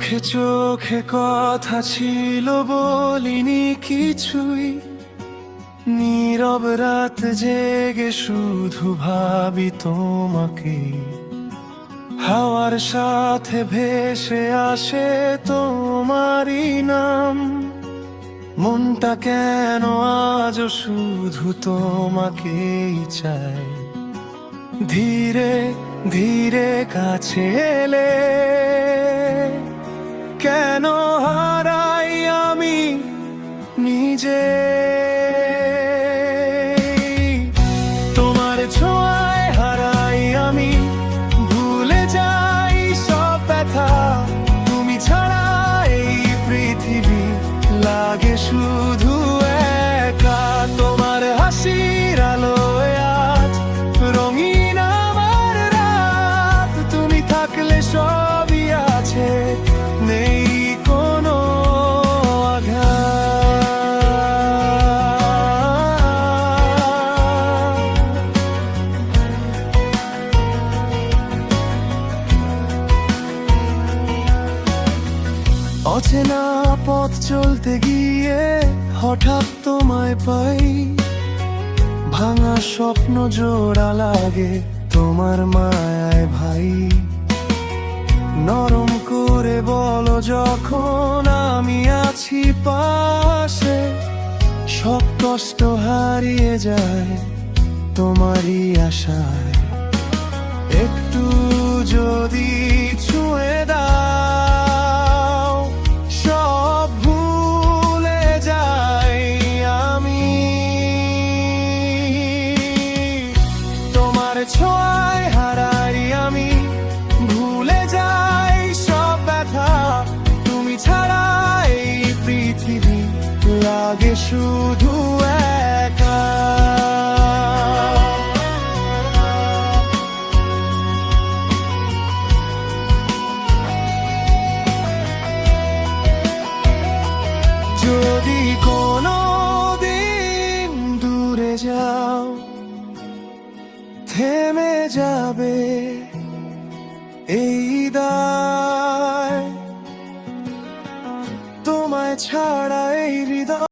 চোখে চোখে কথা ছিল, বলিনি কিছুই। নীরব রাত জেগে শুধু ভাবি তোমাকে। হাওয়ার সাথে ভেসে আসে তোমারই নাম। মনটা কেন আজও শুধু তোমাকেই চায়। ধীরে ধীরে কাছে এলে কেন হারাই আমি নিজে। তোমার ছোঁয়ায় হারাই আমি, ভুলে যাই সব ব্যথা। তুমি ছাড়া এই পৃথিবী লাগে শুধু একা। তোমার হাসির আলোয় আজ রঙিন আমার রাত। তুমি থাকলে সবই আছে, নেই কোনো আঘাত। অচেনা পথ চলতে গিয়ে হঠাৎ তোমায় পাই। ভাঙা স্বপ্ন জোড়া লাগে তোমার মায়ায় ভাই। নরম করে বলো যখন আমি আছি পাশে। সব কষ্ট হারিয়ে যায় তোমারই আশায়। একটু যদি ছুঁয়ে দাও, সব ভুলে যাই আমি। তোমার ছোঁয়ায় হারাই আমি, ভুলে যাই সব ব্যথা। তুমি ছাড়া এই পৃথিবী লাগে শুধু একা। যদি কোনো দিন দূরে যাও, থেমে যাবে এই দায়। তোমায় ছাড়া